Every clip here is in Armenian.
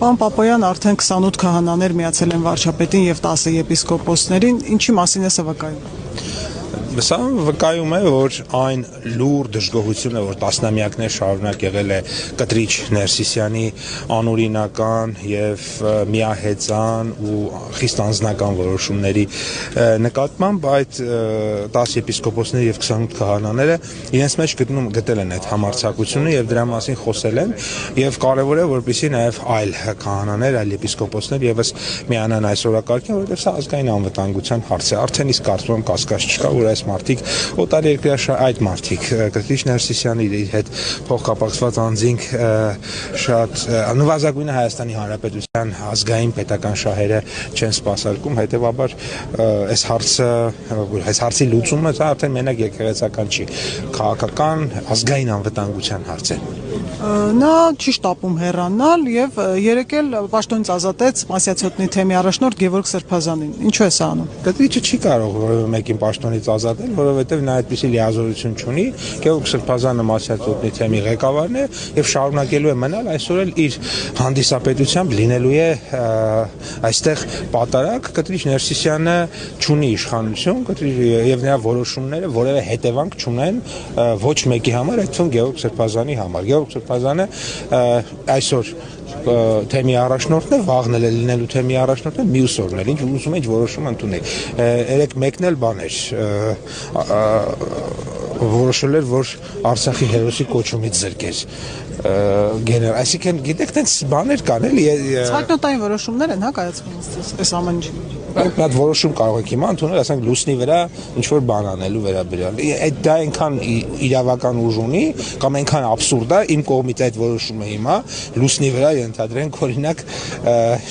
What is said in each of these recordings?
Պարոն Պապոյան, արդեն 28 քահանաներ միացել են վարչապետին եւ 10 եպիսկոպոսներին, ինչի մասին է սա վկայում։ Սա վկայում է, որ այն լուր դժգոհությունը, որ տասնամյակներ շարունակ եղել է Կտրիչ Ներսիսյանի անօրինական եւ միահեծան ու խիստ անձնական որոշումների նկատմամբ այդ 10 եպիսկոպոսները եւ 28 քահանաները իրենց մեջ գտել են այդ համարձակությունը եւ դրա մասին խոսել են եւ կարեւոր է որպեսզի նաեւ այլ քահանաներ, այլ եպիսկոպոսներ եւս միանան այս օրակարգին, որովհետեւ սա ազգային անվտանգության հարց է։ Արդեն իսկ կարծում եմ կասկած չկա, որ այս մարդիկ օտարերկրյա այդ մարդիկ Կտրիչ Ներսիսյանի իր հետ փոխկապակցված անձինք շատ նվազագույնը Հայաստանի Հանրապետության ազգային պետական շահերը չեն սպասարկում, հետեւաբար այս հարցի լուծումը դա արդեն մենակ եկեղեցական չի, քաղաքական ազգային անվտանգության հարց է։ Նա չի շտապում հեռանալ եւ երեկ էլ պաշտոնից ազատեց Մասյացոտնի թեմի առաջնորդ Գևորգ Սրբազանին։ Ինչու է սա անում։ Կտրիչը չի կարող որևէ մեկին պաշտոնից ազատել, որովհետեւ նա այդպիսի լիազորություն չունի։ Գևորգ Սրբազանը Մասյացոտնի թեմի ղեկավարն է եւ շարունակելու է մնալ այսօր էլ իր հանդիսապետությամբ լինելու է այստեղ պատարակ։ Կտրիչ Ներսիսյանը չունի իշխանություն եւ նրա որոշումները որևէ հետևանք չունեն ոչ մեկի համար, այդ թվում Գևորգ Սրբազանի համար։ Գևորգ Սրբազանը այսօր թեմի առաջնորդն է, վաղն էլ լինելու թեմի առաջնորդն է, մյուս օրն էլ ինչ ուզում է ինչ որոշում ընդունի։ Երեք մեկն էլ բան էր որոշել էր, որ Արցախի հերոսի կոչումից զրկեր գեներալ, այսինքն գիտեք, տենց բաներ կան էլի։ Ցայտնոտային որոշումներ են, հա, կայացվում այս ամեն ինչը։ Մենք մի հատ որոշում կարող ենք հիմա ընդունել, ասենք լուսնի վրա ինչ որ բան անելու վերաբերյալ։ Այդ դա այնքան իրավական ուժ ունի, կամ այնքան աբսուրդ է իմ կողմից այդ որոշումը հիմա լուսնի վրա ենթադրենք օրինակ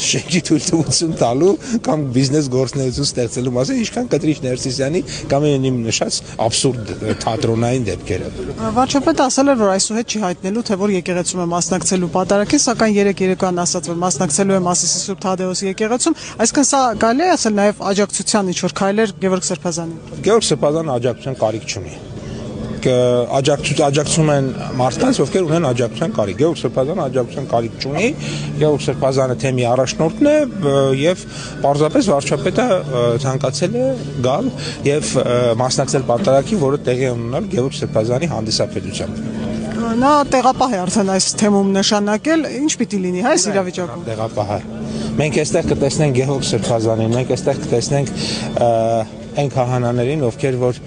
շենքի թույլտվություն տալու կամ բիզնես գործունեություն ստեղծելու մասին, ինչքան Կտրիչ Ներսիսյանի կամ իմ նշած աբսուրդ թատրոնային դեպքերը։ Վարչապետը ասել էր, որ այսուհետ չի հայտնելու, թե որ եկեղեցում է մասնակցելու պատարակին, սակայն երեկան ասաց, որ մասնակցելու է Մասիսի Սուրբ Թադեոսի եկեղեցում, այսինքն սա կարելի է ասել նաև աջակցության ինչ-որ քայլեր Գևորգ Սրբազանին։ Գևորգ Սրբազանը աջակցության կարիք չունի։ Աջակցում են մարդկանց, ովքեր ունեն աջակցության կարիք։ Գևորգ Սրբազանը աջակցության կարիք չունի։ Գևորգ Սրբազանը թեմի առաջնորդն է եւ պարզապես վարչապետը ցանկացել է գալ եւ մասնակցել պատարակին, որը տեղի է ունենալ Գևորգ Սրբազանի հանդիսապետությամբ։ Նա տեղապահ է արդեն այս թեմում նշանակել, ինչ պիտի լինի այս իրավիճակում։ Տեղապահ է։ Մենք այստեղ կտեսնենք Գևորգ Սրբազանին, մենք այստեղ կտեսնենք այն քահանաներին, ովքեր որ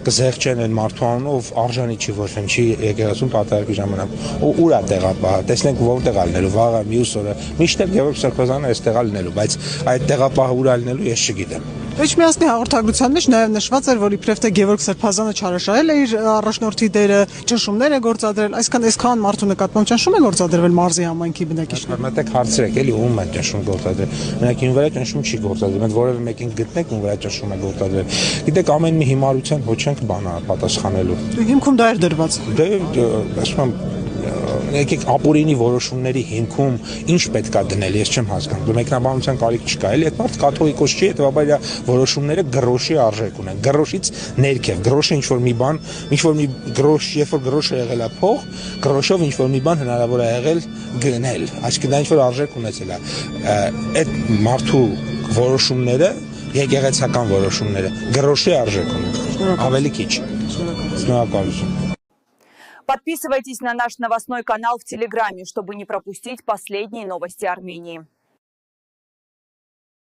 կզեղչեն այն մարդու անունով, արժանի չի ոչ ոք չի եկեղեցում պատարակի ժամանակ։ Ուր է տեղապահը։ Տեսնենք որտեղ է լինելու, վաղը, մյուս օրը։ Միշտ Գևորգ Սրբազանը այստեղ է լինելու, բայց այդ տեղապահը ուր է լինելու, ես չգիտեմ։ Էջմիածնի հաղորդագրության մեջ նաև նշված էր, որ իբրև թե Գևորգ Սրբազանը չարաշահել է իր առաջնորդի դերը, ճնշումներ է գործադրել, այսքան այսքան մարդու նկատմամբ ճնշում է գործադրվել մարզի համայնքի բնակիչներին։ Մտեք հարցրեք, էլի ում է ճնշում գործադրել։ Մենակ ին վրա ճնշում չի գործադրել, մենք որևէ մեկին գտնենք ում վրա ճնշում է գործադրել։ Գիտեք, ամեն մի հիմարության հոչենք բան է պատասխանելու։ Հիմքում դա էր դրված։ Դե ասում եմ եկեք ապօրինի որոշումների հիմքում ինչ պետք է դնել, ես չեմ հասկանում։ Մեկնաբանության կարիք չկա, էլի այդ մարդ կաթողիկոս չի, հետեւաբար իր որոշումները գրոշի արժեք ունեն։ Գրոշից ներքև, գրոշը ինչ որ մի բան, ինչ որ մի գրոշ, երբ որ գրոշը եղել է փող, գրոշով ինչ որ մի բան հնարավոր է եղել գնել, այսինքն դա ինչ որ արժեք ունեցել է։ Այդ մարդու որոշումները, եկեղեցական որոշումները, գրոշի արժեք ունեն։ Ավելի քիչ։ Շնորհակալություն։ Подписывайтесь на наш новостной канал в Телеграме, чтобы не пропустить последние новости Армении.